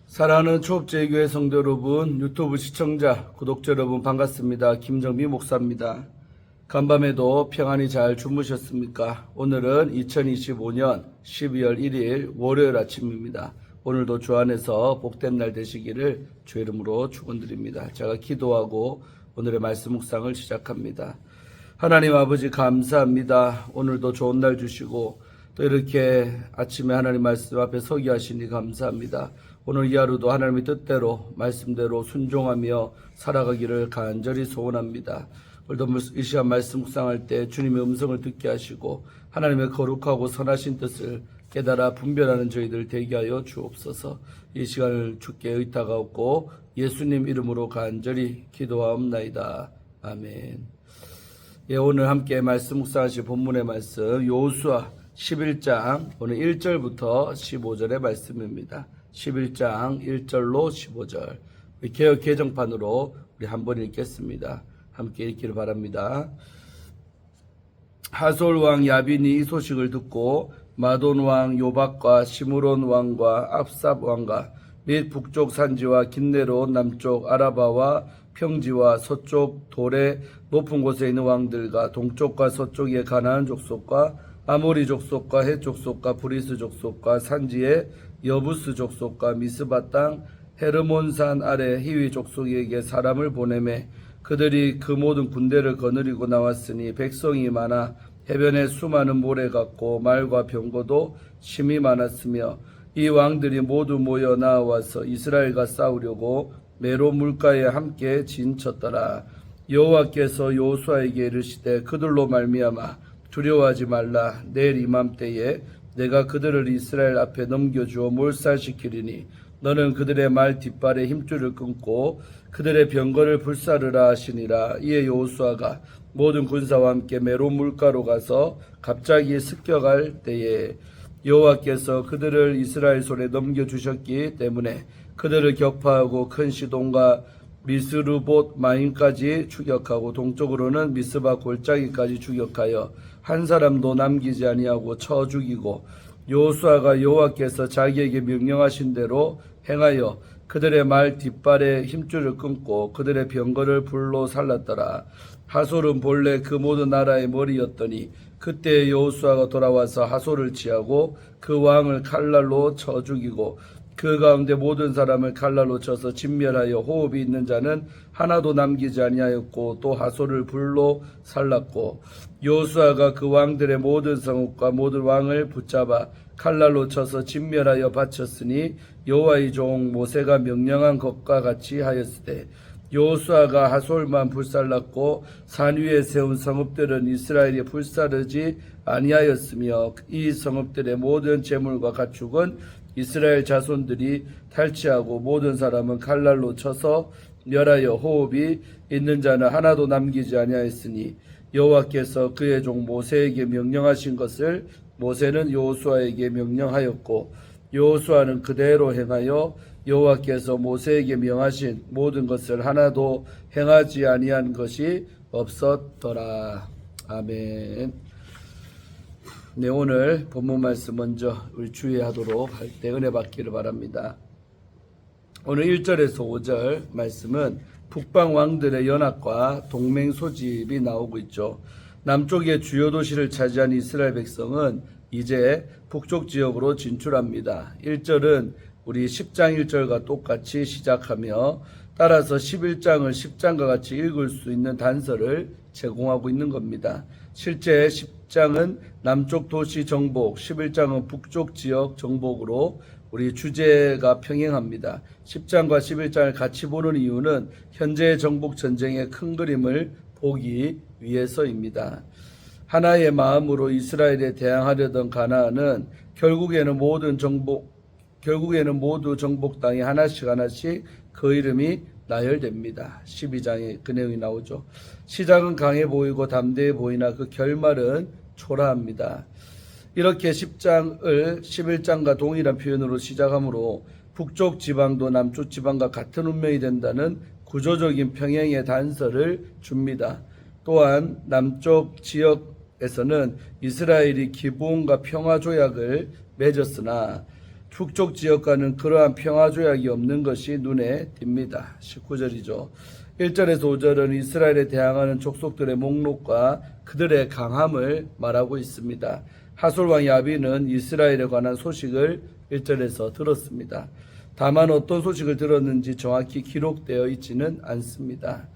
사랑하는 초업제교회 성도 여러분, 유튜브 시청자, 구독자 여러분 반갑습니다. 김정미 목사입니다. 간밤에도 평안히 잘 주무셨습니까? 오늘은 2025년 12월 1일 월요일 아침입니다. 오늘도 주 안에서 복된 날 되시기를 주 이름으로 축원드립니다. 제가 기도하고 오늘의 말씀 묵상을 시작합니다. 하나님 아버지 감사합니다. 오늘도 좋은 날 주시고 또 이렇게 아침에 하나님 말씀 앞에 서게 하시니 감사합니다. 오늘 이 하루도 하나님의 뜻대로 말씀대로 순종하며 살아가기를 간절히 소원합니다. 오늘도 이 시간 말씀 묵상할 때 주님의 음성을 듣게 하시고 하나님의 거룩하고 선하신 뜻을 깨달아 분별하는 저희들 되게 하여 주옵소서. 이 시간을 주께 의탁하옵고 예수님 이름으로 간절히 기도하옵나이다. 아멘. 예, 오늘 함께 말씀 묵상하실 본문의 말씀 여호수아 11장 오늘 1절부터 15절의 말씀입니다. 11장 1절로 15절 개역 개정판으로 우리 한번 읽겠습니다. 함께 읽기를 바랍니다. 하솔 왕 야빈이 이 소식을 듣고 마돈 왕 요박과 시므론 왕과 압삽 왕과 및 북쪽 산지와 긴네롯 남쪽 아라바와 평지와 서쪽 돌의 높은 곳에 있는 왕들과 동쪽과 서쪽의 가나안 족속과 아모리 족속과 헷 족속과 브리스 족속과 산지의 여부스 족속과 미스바 땅 헤르몬산 아래 히위 족속에게 사람을 보내매 그들이 그 모든 군대를 거느리고 나왔으니 백성이 많아 해변에 수많은 모래 같고 말과 병거도 심히 많았으며 이 왕들이 모두 모여 나와서 이스라엘과 싸우려고 메로 물가에 함께 진쳤더라. 여호와께서 여호수아에게 이르시되 그들로 말미암아 두려워하지 말라. 내일 이맘때에 내가 그들을 이스라엘 앞에 넘겨주어 몰살시키리니 너는 그들의 말 뒷발에 힘줄을 끊고 그들의 병거를 불사르라 하시니라. 이에 여호수아가 모든 군사와 함께 메론 물가로 가서 갑자기 습격할 때에 여호와께서 그들을 이스라엘 손에 넘겨주셨기 때문에 그들을 격파하고 큰 시돈과 미스르봇 마임까지 추격하고 동쪽으로는 미스바 골짜기까지 추격하여 한 사람도 남기지 아니하고 쳐 죽이고 여호수아가 여호와께서 자기에게 명령하신 대로 행하여 그들의 말 뒷발에 힘줄을 끊고 그들의 병거를 불로 살랐더라. 하솔은 본래 그 모든 나라의 머리였더니 그때 여호수아가 돌아와서 하솔을 치하고 그 왕을 칼날로 쳐 죽이고 그 가운데 모든 사람을 칼날로 쳐서 진멸하여 호흡이 있는 자는 하나도 남기지 아니하였고 또 하솔을 불로 살랐고 여호수아가 그 왕들의 모든 성읍과 모든 왕을 붙잡아 칼날로 쳐서 진멸하여 바쳤으니 여호와의 종 모세가 명령한 것과 같이 하였으되 여호수아가 하솔만 불살랐고 산 위에 세운 성읍들은 이스라엘이 불사르지 아니하였으며 이 성읍들의 모든 재물과 가축은 이스라엘 자손들이 탈취하고 모든 사람은 칼날로 쳐서 멸하여 호흡이 있는 자는 하나도 남기지 아니하였으니 여호와께서 그의 종 모세에게 명령하신 것을 모세는 여호수아에게 명령하였고 여호수아는 그대로 행하여 여호와께서 모세에게 명하신 모든 것을 하나도 행하지 아니한 것이 없었더라. 아멘. 네, 오늘 본문 말씀 먼저 우리 주의하도록 할 때 은혜 받기를 바랍니다. 오늘 1절에서 5절 말씀은 북방 왕들의 연합과 동맹 소집이 나오고 있죠. 남쪽의 주요 도시를 차지한 이스라엘 백성은 이제 북쪽 지역으로 진출합니다. 1절은 우리 10장 1절과 똑같이 시작하며 따라서 11장을 10장과 같이 읽을 수 있는 단서를 제공하고 있는 겁니다. 실제 10장은 남쪽 도시 정복, 11장은 북쪽 지역 정복으로 우리 주제가 평행합니다. 10장과 11장을 같이 보는 이유는 현재의 정복 전쟁의 큰 그림을 보기 위해서입니다. 하나의 마음으로 이스라엘에 대항하려던 가나안은 결국에는 모두 정복 땅이 하나씩 그 이름이 나열됩니다. 12장에 그 내용이 나오죠. 시작은 강해 보이고 담대해 보이나 그 결말은 초라합니다. 이렇게 10장을 11장과 동일한 표현으로 시작하므로 북쪽 지방도 남쪽 지방과 같은 운명이 된다는 구조적인 평행의 단서를 줍니다. 또한 남쪽 지역에서는 이스라엘이 기브온과 평화 조약을 맺었으나 북쪽 지역과는 그러한 평화 조약이 없는 것이 눈에 띕니다. 19절이죠. 1절에서 5절은 이스라엘에 대항하는 족속들의 목록과 그들의 강함을 말하고 있습니다. 하솔왕 야빈은 이스라엘에 관한 소식을 1절에서 들었습니다. 다만 어떤 소식을 들었는지 정확히 기록되어 있지는 않습니다.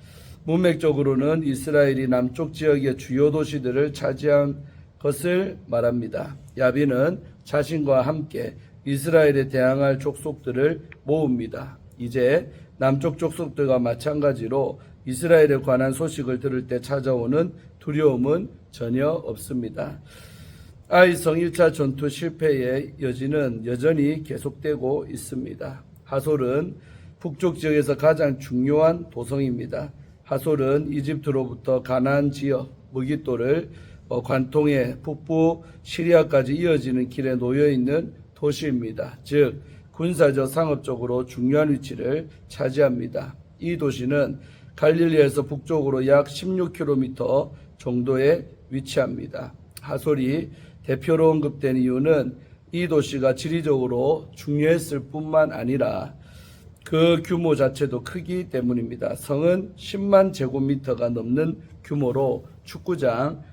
문맥적으로는 이스라엘이 남쪽 지역의 주요 도시들을 차지한 것을 말합니다. 야빈은 자신과 함께 이스라엘에 대항할 족속들을 모읍니다. 이제 남쪽 족속들과 마찬가지로 이스라엘에 관한 소식을 들을 때 찾아오는 두려움은 전혀 없습니다. 아이성 1차 전투 실패의 여지는 여전히 계속되고 있습니다. 하솔은 북쪽 지역에서 가장 중요한 도성입니다. 하솔은 이집트로부터 가나안 지역 무깃도를 관통해 북부 시리아까지 이어지는 길에 놓여있는 도시입니다. 즉 군사적 상업적으로 중요한 위치를 차지합니다. 이 도시는 갈릴리에서 북쪽으로 약 16km 정도에 위치합니다. 하솔이 대표로 언급된 이유는 이 도시가 지리적으로 중요했을 뿐만 아니라 그 규모 자체도 크기 때문입니다. 성은 10만 제곱미터가 넘는 규모로 축구장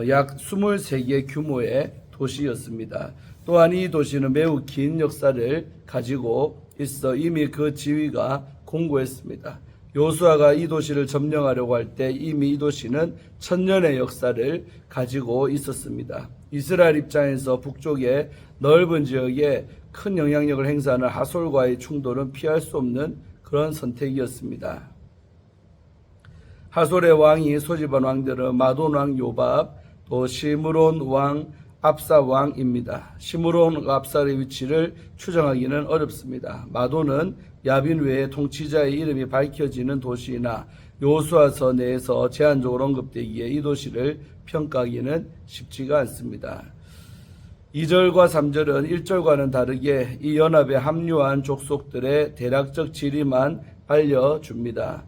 약 23개 규모의 도시였습니다. 또한 이 도시는 매우 긴 역사를 가지고 있어 이미 그 지위가 공고했습니다. 요수아가 이 도시를 점령하려고 할 때 이미 이 도시는 1000년의 역사를 가지고 있었습니다. 이스라엘 입장에서 북쪽의 넓은 지역에 큰 영향력을 행사하는 하솔과의 충돌은 피할 수 없는 그런 선택이었습니다. 하솔의 왕이 소집한 왕들은 마돈 왕 요밥, 또 시므론 왕 압사 왕입니다. 시므론 압사의 위치를 추정하기는 어렵습니다. 마돈은 야빈 외에 통치자의 이름이 밝혀지는 도시나 요수아서 내에서 제한적으로 언급되기에 이 도시를 평가하기는 쉽지가 않습니다. 2절과 3절은 1절과는 다르게 이 연합에 합류한 족속들의 대략적 지리만 알려줍니다.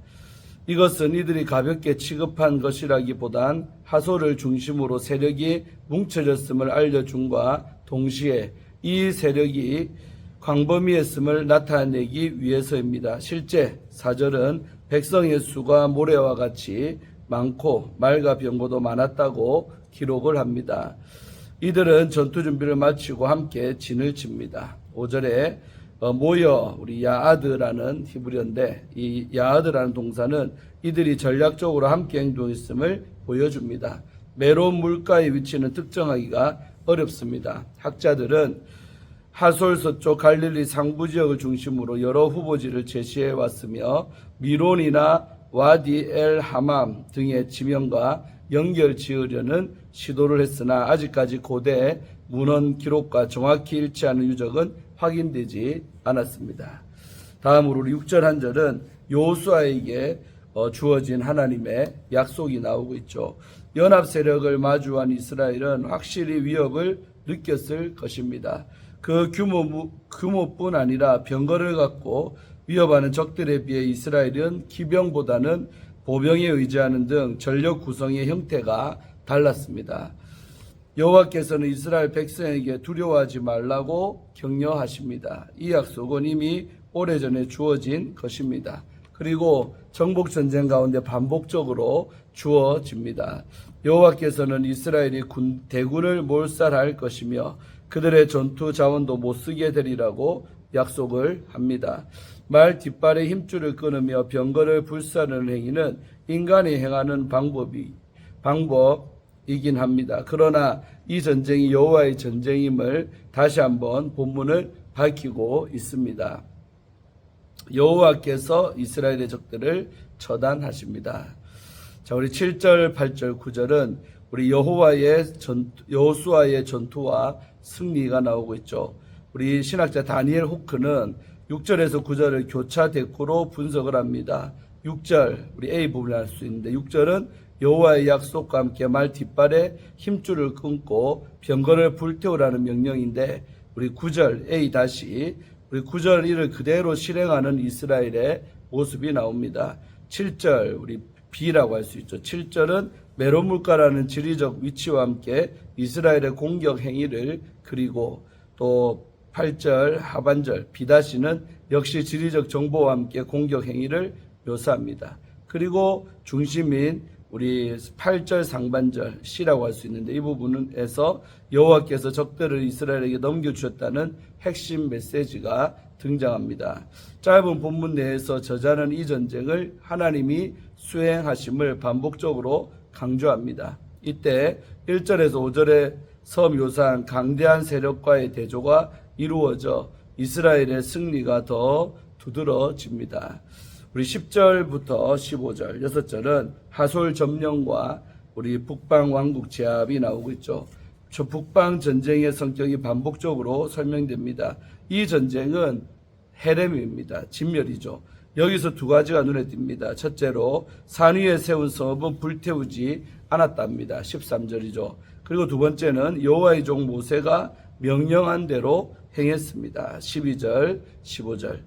이것은 이들이 가볍게 취급한 것이라기보단 하솔을 중심으로 세력이 뭉쳐졌음을 알려줌과 동시에 이 세력이 광범위했음을 나타내기 위해서입니다. 실제 4절은 백성의 수가 모래와 같이 많고 말과 병거도 많았다고 기록을 합니다. 이들은 전투 준비를 마치고 함께 진을 칩니다. 5절에 모여 우리 야아드라는 히브리어인데 이 야아드라는 동사는 이들이 전략적으로 함께 행동했음을 보여줍니다. 메론 물가의 위치는 특정하기가 어렵습니다. 학자들은 하솔 서쪽 갈릴리 상부 지역을 중심으로 여러 후보지를 제시해 왔으며 미론이나 와디 엘 하맘 등의 지명과 연결 지으려는 시도를 했으나 아직까지 고대 문헌 기록과 정확히 일치하는 유적은 확인되지 않았습니다. 다음으로 6절 한 절은 요수아에게 주어진 하나님의 약속이 나오고 있죠. 연합 세력을 마주한 이스라엘은 확실히 위협을 느꼈을 것입니다. 그 규모뿐 아니라 병거를 갖고 위협하는 적들에 비해 이스라엘은 기병보다는 보병에 의지하는 등 전력 구성의 형태가 달랐습니다. 여호와께서는 이스라엘 백성에게 두려워하지 말라고 격려하십니다. 이 약속은 이미 오래전에 주어진 것입니다. 그리고 정복전쟁 가운데 반복적으로 주어집니다. 여호와께서는 이스라엘이 대군을 몰살할 것이며 그들의 전투 자원도 못쓰게 되리라고 약속을 합니다. 말 뒷발에 힘줄을 끊으며 병거를 불사르는 행위는 인간이 행하는 방법이긴 합니다. 그러나 이 전쟁이 여호와의 전쟁임을 다시 한번 본문을 밝히고 있습니다. 여호와께서 이스라엘의 적들을 처단하십니다. 자, 우리 7절, 8절, 9절은 우리 여호수아의 전투와 승리가 나오고 있죠. 우리 신학자 다니엘 호크는 6절에서 9절을 교차 대꾸로 분석을 합니다. 6절, 우리 A 부분을 알 수 있는데 6절은 여호와의 약속과 함께 말 뒷발에 힘줄을 끊고 병거를 불태우라는 명령인데 우리 9절 A 다시 우리 9절 이를 그대로 실행하는 이스라엘의 모습이 나옵니다. 7절 우리 B라고 할 수 있죠. 7절은 메론물가라는 지리적 위치와 함께 이스라엘의 공격 행위를 그리고 또 8절 하반절 비다시는 역시 지리적 정보와 함께 공격 행위를 묘사합니다. 그리고 중심인 우리 8절 상반절 시라고 할 수 있는데 이 부분에서 여호와께서 적들을 이스라엘에게 넘겨주셨다는 핵심 메시지가 등장합니다. 짧은 본문 내에서 저자는 이 전쟁을 하나님이 수행하심을 반복적으로 강조합니다. 이때 1절에서 5절에서 묘사한 강대한 세력과의 대조가 이루어져 이스라엘의 승리가 더 두드러집니다. 우리 10절부터 15절, 6절은 하솔 점령과 우리 북방 왕국 제압이 나오고 있죠. 저 북방 전쟁의 성격이 반복적으로 설명됩니다. 이 전쟁은 헤렘입니다. 진멸이죠. 여기서 두 가지가 눈에 띕니다. 첫째로 산 위에 세운 성읍은 불태우지 않았답니다. 13절이죠. 그리고 두 번째는 여호와의 종 모세가 명령한 대로 행했습니다. 12절, 15절.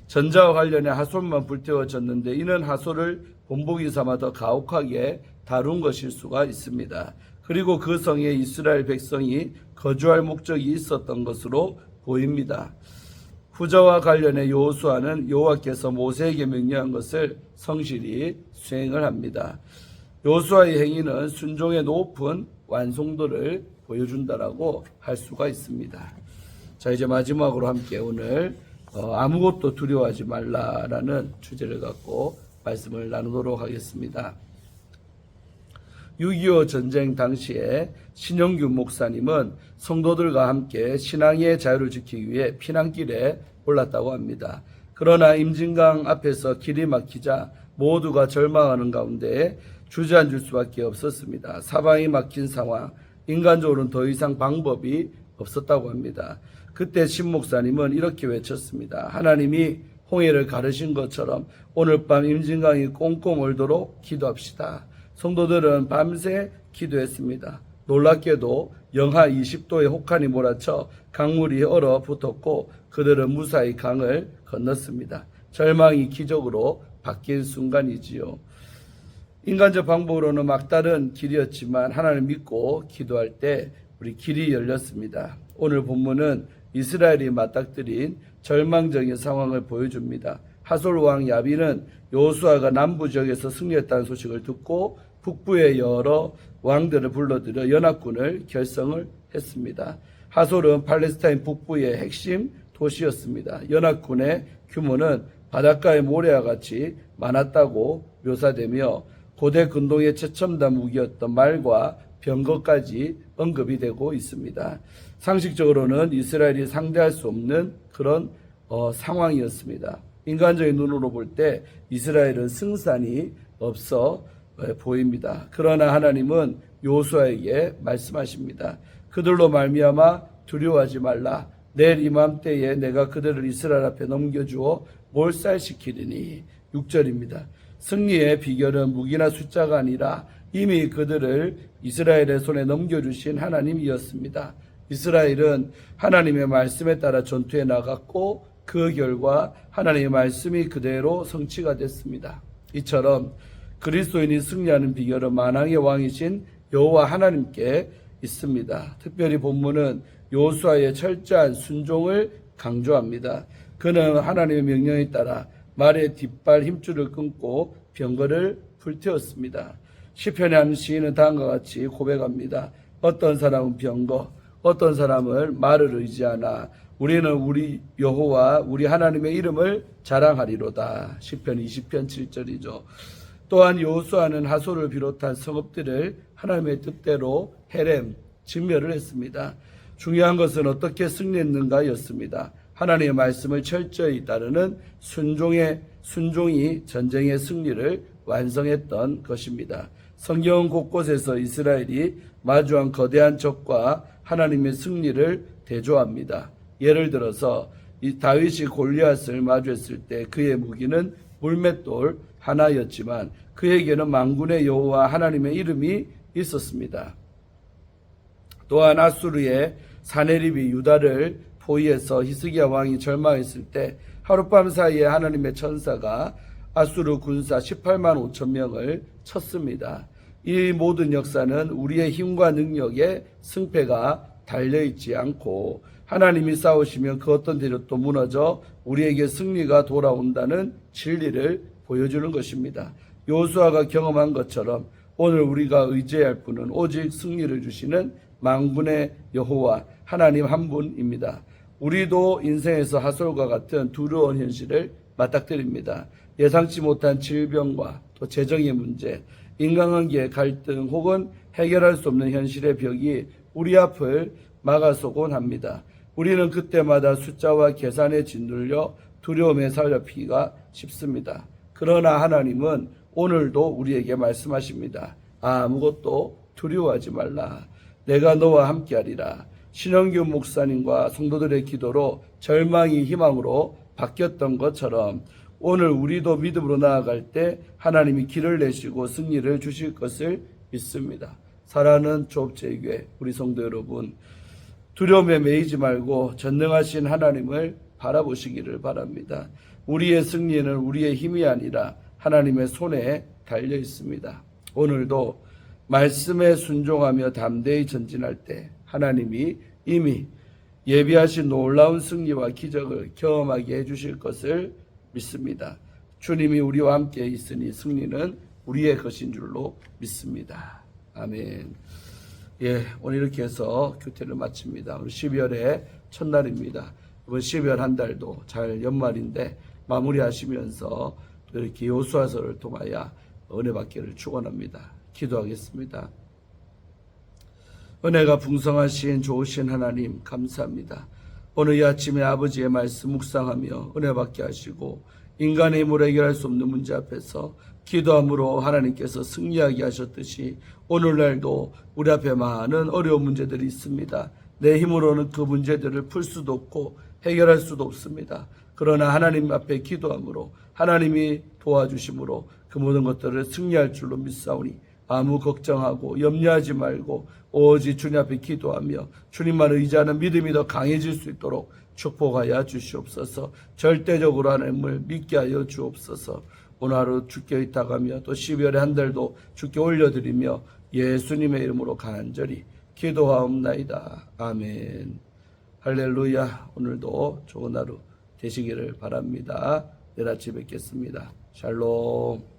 전자와 관련해 하솔만 불태워졌는데 이는 하솔을 본보기 삼아 더 가혹하게 다룬 것일 수가 있습니다. 그리고 그 성에 이스라엘 백성이 거주할 목적이 있었던 것으로 보입니다. 후저와 관련해 여호수아는 여호와께서 모세에게 명령한 것을 성실히 수행을 합니다. 여호수아의 행위는 순종의 높은 완성도를 보여준다라고 할 수가 있습니다. 자, 이제 마지막으로 함께 오늘 아무것도 두려워하지 말라라는 주제를 갖고 말씀을 나누도록 하겠습니다. 6.25 전쟁 당시에 신영균 목사님은 성도들과 함께 신앙의 자유를 지키기 위해 피난길에 올랐다고 합니다. 그러나 임진강 앞에서 길이 막히자 모두가 절망하는 가운데 주저앉을 수밖에 없었습니다. 사방이 막힌 상황, 인간적으로는 더 이상 방법이 없었다고 합니다. 그때 신 목사님은 이렇게 외쳤습니다. 하나님이 홍해를 가르신 것처럼 오늘 밤 임진강이 꽁꽁 얼도록 기도합시다. 성도들은 밤새 기도했습니다. 놀랍게도 영하 20도의 혹한이 몰아쳐 강물이 얼어붙었고 그들은 무사히 강을 건넜습니다. 절망이 기적으로 바뀐 순간이지요. 인간적 방법으로는 막다른 길이었지만 하나님을 믿고 기도할 때 우리 길이 열렸습니다. 오늘 본문은 이스라엘이 맞닥뜨린 절망적인 상황을 보여줍니다. 하솔 왕 야빈은 여호수아가 남부 지역에서 승리했다는 소식을 듣고 북부의 여러 왕들을 불러들여 연합군을 결성을 했습니다. 하솔은 팔레스타인 북부의 핵심 도시였습니다. 연합군의 규모는 바닷가의 모래와 같이 많았다고 묘사되며 고대 근동의 최첨단 무기였던 말과 병거까지 언급이 되고 있습니다. 상식적으로는 이스라엘이 상대할 수 없는 그런 상황이었습니다. 인간적인 눈으로 볼 때 이스라엘은 승산이 없어 보입니다. 그러나 하나님은 여호수아에게 말씀하십니다. 그들로 말미암아 두려워하지 말라. 내일 이맘때에 내가 그들을 이스라엘 앞에 넘겨주어 몰살시키리니. 6절입니다. 승리의 비결은 무기나 숫자가 아니라 이미 그들을 이스라엘의 손에 넘겨주신 하나님이었습니다. 이스라엘은 하나님의 말씀에 따라 전투에 나갔고 그 결과 하나님의 말씀이 그대로 성취가 됐습니다. 이처럼 그리스도인이 승리하는 비결은 만왕의 왕이신 여호와 하나님께 있습니다. 특별히 본문은 여호수아의 철저한 순종을 강조합니다. 그는 하나님의 명령에 따라 말의 뒷발 힘줄을 끊고 병거를 불태웠습니다. 시편의 한 시인은 다음과 같이 고백합니다. 어떤 사람은 병거, 어떤 사람은 말을 의지하나 우리는 우리 여호와 우리 하나님의 이름을 자랑하리로다. 시편 20편 7절이죠. 또한 여호수아는 하솔을 비롯한 성읍들을 하나님의 뜻대로 헤렘, 진멸을 했습니다. 중요한 것은 어떻게 승리했는가였습니다. 하나님의 말씀을 철저히 따르는 순종이 전쟁의 승리를 완성했던 것입니다. 성경 곳곳에서 이스라엘이 마주한 거대한 적과 하나님의 승리를 대조합니다. 예를 들어서 이 다윗이 골리앗을 마주했을 때 그의 무기는 물맷돌 하나였지만 그에게는 만군의 여호와 하나님의 이름이 있었습니다. 또한 아수르의 사네립이 유다를 포위해서 히스기야 왕이 절망했을 때 하룻밤 사이에 하나님의 천사가 아수르 군사 18만 5천 명을 쳤습니다. 이 모든 역사는 우리의 힘과 능력의 승패가 달려있지 않고 하나님이 싸우시면 그 어떤 대적도 무너져 우리에게 승리가 돌아온다는 진리를 보여주는 것입니다. 요수아가 경험한 것처럼 오늘 우리가 의지할 분은 오직 승리를 주시는 만군의 여호와 하나님 한 분입니다. 우리도 인생에서 하솔과 같은 두려운 현실을 맞닥뜨립니다. 예상치 못한 질병과 또 재정의 문제, 인간관계의 갈등 혹은 해결할 수 없는 현실의 벽이 우리 앞을 막아서곤 합니다. 우리는 그때마다 숫자와 계산에 짓눌려 두려움에 사로잡히기가 쉽습니다. 그러나 하나님은 오늘도 우리에게 말씀하십니다. 아무것도 두려워하지 말라. 내가 너와 함께하리라. 신영규 목사님과 성도들의 기도로 절망이 희망으로 바뀌었던 것처럼 오늘 우리도 믿음으로 나아갈 때 하나님이 길을 내시고 승리를 주실 것을 믿습니다. 사랑하는 조업제교회 우리 성도 여러분, 두려움에 매이지 말고 전능하신 하나님을 바라보시기를 바랍니다. 우리의 승리는 우리의 힘이 아니라 하나님의 손에 달려 있습니다. 오늘도 말씀에 순종하며 담대히 전진할 때 하나님이 이미 예비하신 놀라운 승리와 기적을 경험하게 해주실 것을 믿습니다. 주님이 우리와 함께 있으니 승리는 우리의 것인 줄로 믿습니다. 아멘. 예, 오늘 이렇게 해서 교태를 마칩니다. 오늘 12월의 첫날입니다. 이번 12월 한 달도 잘 연말인데 마무리하시면서 이렇게 요수아서를 통하여 은혜 받기를 축원합니다. 기도하겠습니다. 은혜가 풍성하신 좋으신 하나님 감사합니다. 오늘 이 아침에 아버지의 말씀 묵상하며 은혜 받게 하시고 인간의 힘으로 해결할 수 없는 문제 앞에서 기도함으로 하나님께서 승리하게 하셨듯이 오늘날도 우리 앞에 많은 어려운 문제들이 있습니다. 내 힘으로는 그 문제들을 풀 수도 없고 해결할 수도 없습니다. 그러나 하나님 앞에 기도함으로 하나님이 도와주심으로 그 모든 것들을 승리할 줄로 믿사오니 아무 걱정하고 염려하지 말고 오직 주님 앞에 기도하며 주님만 의지하는 믿음이 더 강해질 수 있도록 축복하여 주시옵소서. 절대적으로 하나님을 믿게 하여 주옵소서. 오늘 하루 주께 의탁하며 또 12월의 한 달도 주께 올려드리며 예수님의 이름으로 간절히 기도하옵나이다. 아멘. 할렐루야. 오늘도 좋은 하루 되시기를 바랍니다. 내일 아침에 뵙겠습니다. 샬롬.